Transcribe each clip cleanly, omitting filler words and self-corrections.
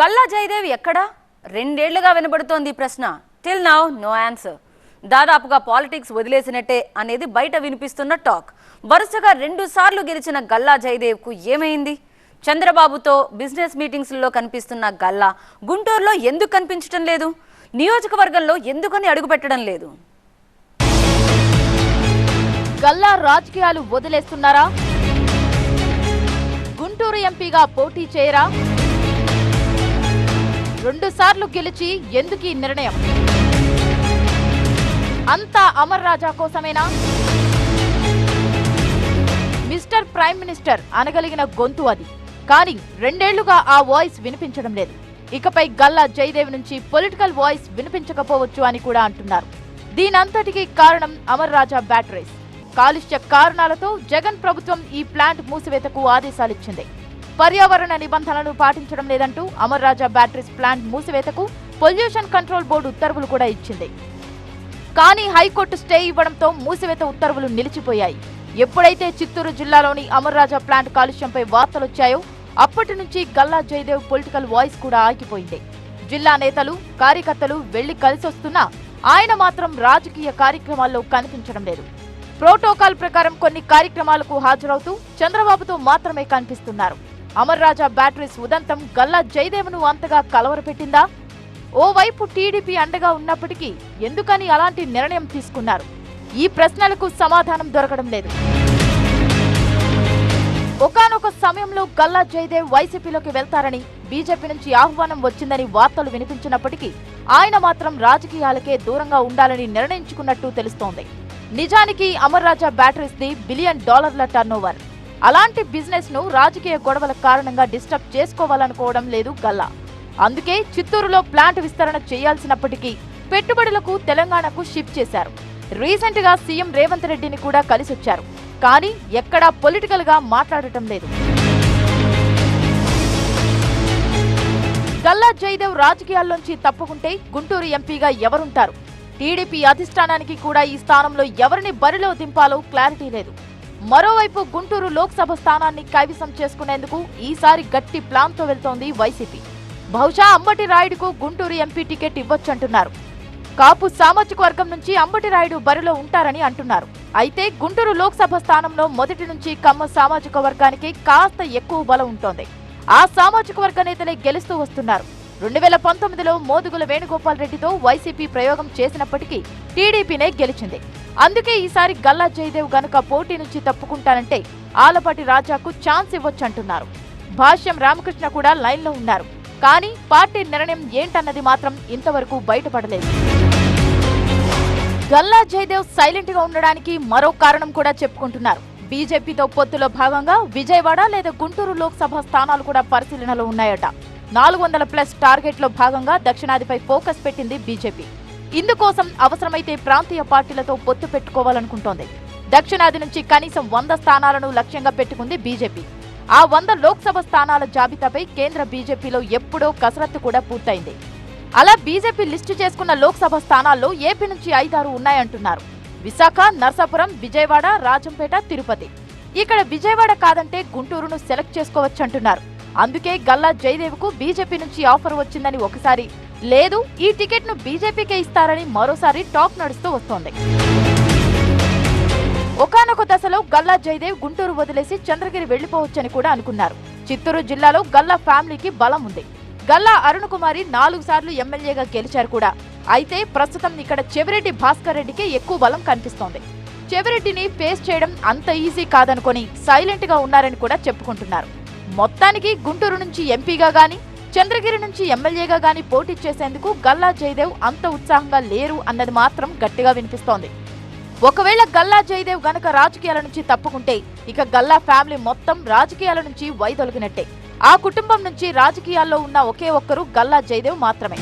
గల్లా జయదేవ్ ఎక్కడా? రెండేళ్లుగా వినబడుతోంది ఈ ప్రశ్న. Till now no answer. దాదాపుగా పాలిటిక్స్ వదిలేసినట్టే అనేది బయట వినిపిస్తున్న టాక్. వరుసగా 2 సార్లు గెలిచిన గల్లా జయదేవ్కు ఏమైంది? చంద్రబాబుతో బిజినెస్ మీటింగ్స్లో కనిపిస్తున్న గల్లా గుంటూరులో ఎందుకు కనిపించడం లేదు? నియోజకవర్గంలో ఎందుకని అడుగుపెట్టడం లేదు? గల్లా రాజకీయాలు వదిలేస్తున్నారా? గుంటూరు ఎంపీగా పోటీ చేయరా? 2 సార్లు గెలిచి ఎందుకు ఈ నిర్ణయం? అంతా అమర్ రాజా కోసమేనా? మిస్టర్ ప్రైమ్ మినిస్టర్ అనగలిగిన గొంతు అది. కానీ 2 ఏళ్లుగా ఆ వాయిస్ వినిపించడం లేదు. ఇకపై గల్లా జయదేవ్ నుంచి పొలిటికల్ వాయిస్ వినిపించకపోవచ్చు అని కూడా అంటున్నారు. దీనంతటికీ కారణం అమర్ రాజా బ్యాటరీస్. కాలుష్య కారణాలతో జగన్ ప్రభుత్వం ఈ ప్లాంట్ మూసివేతకు ఆదేశాలిచ్చింది. పర్యావరణ నిబంధనలు పాటించడం లేదంటూ అమర్ రాజా బ్యాటరీస్ ప్లాంట్ మూసివేతకు పొల్యూషన్ కంట్రోల్ బోర్డు ఉత్తర్వులు కూడా ఇచ్చింది. కానీ హైకోర్టు స్టే ఇవ్వడంతో మూసివేత ఉత్తర్వులు నిలిచిపోయాయి. ఎప్పుడైతే చిత్తూరు జిల్లాలోని అమర్ రాజా ప్లాంట్ కాలుష్యంపై వార్తలొచ్చాయో అప్పటి నుంచి గల్లా జయదేవ్ పొలిటికల్ వాయిస్ కూడా ఆగిపోయింది. జిల్లా నేతలు కార్యకర్తలు వెళ్లి కలిసొస్తున్నా ఆయన మాత్రం రాజకీయ కార్యక్రమాల్లో కనిపించడం లేదు. ప్రోటోకాల్ ప్రకారం కొన్ని కార్యక్రమాలకు హాజరవుతూ చంద్రబాబుతో మాత్రమే కనిపిస్తున్నారు. అమర్ రాజా బ్యాటరీస్ ఉదంతం గల్లా జయదేవ్ను అంతగా కలవరపెట్టిందా? ఓవైపు టీడీపీ అండగా ఉన్నప్పటికీ ఎందుకని అలాంటి నిర్ణయం తీసుకున్నారు? ఈ ప్రశ్నలకు సమాధానం దొరకడం లేదు. ఒకానొక సమయంలో గల్లా జయదేవ్ వైసీపీలోకి వెళ్తారని, బీజేపీ నుంచి ఆహ్వానం వచ్చిందని వార్తలు వినిపించినప్పటికీ ఆయన మాత్రం రాజకీయాలకే దూరంగా ఉండాలని నిర్ణయించుకున్నట్టు తెలుస్తోంది. నిజానికి Amar Raja batteries the $1 billion turnover. అలాంటి బిజినెస్ ను రాజకీయ గొడవల కారణంగా డిస్టర్బ్ చేసుకోవాలనుకోవడం లేదు గల్లా. అందుకే చిత్తూరులో ప్లాంట్ విస్తరణ చేయాల్సినప్పటికీ పెట్టుబడులకు తెలంగాణకు షిఫ్ట్ చేశారు. రీసెంట్ గా సీఎం రేవంత్ రెడ్డిని కూడా కలిసొచ్చారు. కానీ ఎక్కడా పొలిటికల్ గా మాట్లాడటం లేదు. గల్లా జయదేవ్ రాజకీయాల్లోంచి తప్పుకుంటే గుంటూరు ఎంపీగా ఎవరుంటారు? టీడీపీ అధిష్టానానికి కూడా ఈ స్థానంలో ఎవరిని బరిలో దింపాలో క్లారిటీ లేదు. మరోవైపు గుంటూరు లోక్సభ స్థానాన్ని కైవసం చేసుకునేందుకు ఈసారి గట్టి ప్లాన్ తో వెళ్తోంది వైసీపీ. బహుశా అంబటి రాయుడుకు గుంటూరు ఎంపీ టికెట్ ఇవ్వొచ్చంటున్నారు. కాపు సామాజిక వర్గం నుంచి అంబటి రాయుడు బరిలో ఉంటారని అంటున్నారు. అయితే గుంటూరు లోక్సభ స్థానంలో మొదటి నుంచి కమ్మ సామాజిక వర్గానికి కాస్త ఎక్కువ బలం ఉంటోంది. ఆ సామాజిక వర్గ నేతలే గెలుస్తూ వస్తున్నారు. 2019లో మోదుగుల వేణుగోపాల్ రెడ్డితో వైసీపీ ప్రయోగం చేసినప్పటికీ టీడీపీనే గెలిచింది. అందుకే ఈసారి గల్లా జయదేవ్ గనుక పోటీ నుంచి తప్పుకుంటానంటే ఆలపాటి రాజాకు ఛాన్స్ ఇవ్వొచ్చంటున్నారు. భాష్యం రామకృష్ణ కూడా లైన్లో ఉన్నారు. కానీ పార్టీ నిర్ణయం ఏంటన్నది మాత్రం ఇంతవరకు బయటపడలేదు. గల్లా జయదేవ్ సైలెంట్ గా ఉండడానికి మరో కారణం కూడా చెప్పుకుంటున్నారు. బీజేపీతో పొత్తులో భాగంగా విజయవాడ లేదా గుంటూరు లోక్సభ స్థానాలు కూడా పరిశీలనలో ఉన్నాయట. 400+ టార్గెట్ లో భాగంగా దక్షిణాదిపై ఫోకస్ పెట్టింది బీజేపీ. ఇందుకోసం అవసరమైతే ప్రాంతీయ పార్టీలతో పొత్తు పెట్టుకోవాలనుకుంటోంది. దక్షిణాది నుంచి కనీసం 100 స్థానాలను లక్ష్యంగా పెట్టుకుంది బీజేపీ. ఆ 100 లోక్సభ స్థానాల జాబితాపై కేంద్ర బీజేపీలో ఎప్పుడో కసరత్తు కూడా పూర్తయింది. అలా బీజేపీ లిస్టు చేసుకున్న లోక్సభ స్థానాల్లో ఏపీ నుంచి 5-6 ఉన్నాయంటున్నారు. విశాఖ, నర్సాపురం, విజయవాడ, రాజంపేట, తిరుపతి. ఇక్కడ విజయవాడ కాదంటే గుంటూరును సెలెక్ట్ చేసుకోవచ్చంటున్నారు. అందుకే గల్లా జయదేవ్ కు బీజేపీ నుంచి ఆఫర్ వచ్చిందని ఒకసారి, లేదు ఈ టికెట్ ను బీజేపీకే ఇస్తారని మరోసారి టాక్ నడుస్తూ వస్తోంది. ఒకానొక దశలో గల్లా జయదేవ్ గుంటూరు వదిలేసి చంద్రగిరి వెళ్లిపోవచ్చని కూడా అనుకున్నారు. చిత్తూరు జిల్లాలో గల్లా ఫ్యామిలీకి బలం ఉంది. గల్లా అరుణ్ కుమారి 4 సార్లు ఎమ్మెల్యేగా గెలిచారు కూడా. అయితే ప్రస్తుతం ఇక్కడ చెవిరెడ్డి భాస్కర్ రెడ్డికి ఎక్కువ బలం కనిపిస్తోంది. చెవిరెడ్డిని ఫేస్ చేయడం అంత ఈజీ కాదనుకొని సైలెంట్ గా ఉన్నారని కూడా చెప్పుకుంటున్నారు. మొత్తానికి గుంటూరు నుంచి ఎంపీగా గాని, చంద్రగిరి నుంచి ఎమ్మెల్యేగా గాని పోటీ చేసేందుకు గల్లా జయదేవ్ అంత ఉత్సాహంగా లేరు అన్నది మాత్రం గట్టిగా వినిపిస్తోంది. ఒకవేళ గల్లా జయదేవ్ గనక రాజకీయాల నుంచి తప్పుకుంటే ఇక గల్లా ఫ్యామిలీ మొత్తం రాజకీయాల నుంచి వైదొలిగినట్టే. ఆ కుటుంబం నుంచి రాజకీయాల్లో ఉన్న ఒకే ఒక్కరు గల్లా జయదేవ్ మాత్రమే.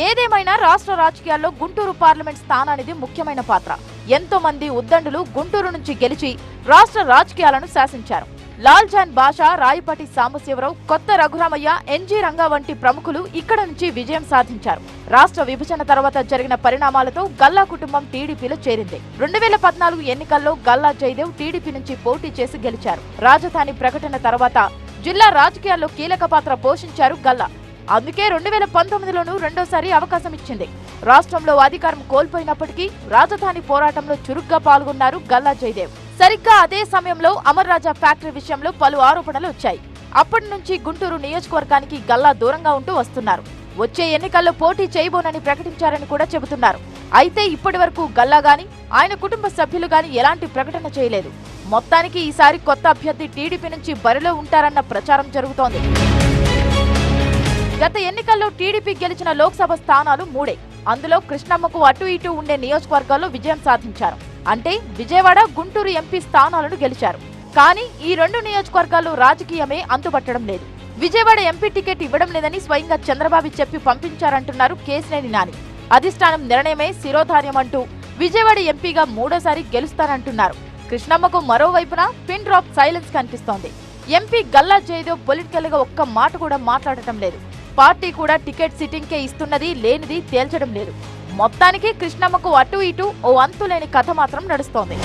ఏదేమైనా రాష్ట్ర రాజకీయాల్లో గుంటూరు పార్లమెంట్ స్థానానికి ముఖ్యమైన పాత్ర. ఎంతో మంది ఉద్దండులు గుంటూరు నుంచి గెలిచి రాష్ట్ర రాజకీయాలను శాసించారు. లాల్ జాన్ బాషా, రాయపాటి సాంబశివరావు, కొత్త రఘురామయ్య, ఎన్జీ రంగా వంటి ప్రముఖులు ఇక్కడ నుంచి విజయం సాధించారు. రాష్ట్ర విభజన తర్వాత జరిగిన పరిణామాలతో గల్లా కుటుంబం టీడీపీలో చేరింది. 2014 ఎన్నికల్లో గల్లా జయదేవ్ టీడీపీ నుంచి పోటీ చేసి గెలిచారు. రాజధాని ప్రకటన తర్వాత జిల్లా రాజకీయాల్లో కీలక పాత్ర పోషించారు గల్లా. అందుకే 2019లోనూ రెండోసారి అవకాశం ఇచ్చింది. రాష్ట్రంలో అధికారం కోల్పోయినప్పటికీ రాజధాని పోరాటంలో చురుగ్గా పాల్గొన్నారు గల్లా జయదేవ్. సరిగ్గా అదే సమయంలో అమర్ రాజా ఫ్యాక్టరీ విషయంలో పలు ఆరోపణలు వచ్చాయి. అప్పటి నుంచి గుంటూరు నియోజకవర్గానికి గల్లా దూరంగా ఉంటూ వస్తున్నారు. వచ్చే ఎన్నికల్లో పోటీ చేయబోనని ప్రకటించారని కూడా చెబుతున్నారు. అయితే ఇప్పటి వరకు గల్లా గాని ఆయన కుటుంబ సభ్యులు గాని ఎలాంటి ప్రకటన చేయలేదు. మొత్తానికి ఈసారి కొత్త అభ్యర్థి టీడీపీ నుంచి బరిలో ఉంటారన్న ప్రచారం జరుగుతోంది. గత ఎన్నికల్లో టీడీపీ గెలిచిన లోక్సభ స్థానాలు 3. అందులో కృష్ణమ్మకు అటు ఇటు ఉండే నియోజకవర్గాల్లో విజయం సాధించారు. అంటే విజయవాడ, గుంటూరు ఎంపీ స్థానాలను గెలిచారు. కానీ ఈ 2 నియోజకవర్గాల్లో రాజకీయమే అంతుపట్టడం లేదు. విజయవాడ ఎంపీ టికెట్ ఇవ్వడం లేదని స్వయంగా చంద్రబాబు చెప్పి పంపించారంటున్నారు కేశినేని నాని. అధిష్టానం నిర్ణయమే శిరోధార్యం అంటూ విజయవాడ ఎంపీగా 3వ సారి గెలుస్తారంటున్నారు. కృష్ణమ్మకు మరోవైపున పిన్ డ్రాప్ సైలెన్స్ కనిపిస్తోంది. ఎంపీ గల్లా జయదేవ్ పొలిటికల్ గా ఒక్క మాట కూడా మాట్లాడటం లేదు. పార్టీ కూడా టికెట్ సిట్టింగ్కే ఇస్తున్నది, లేనిది తేల్చడం లేదు. మొత్తానికి కృష్ణమ్మకు అటు ఇటు ఓ అంతులేని కథ మాత్రం నడుస్తోంది.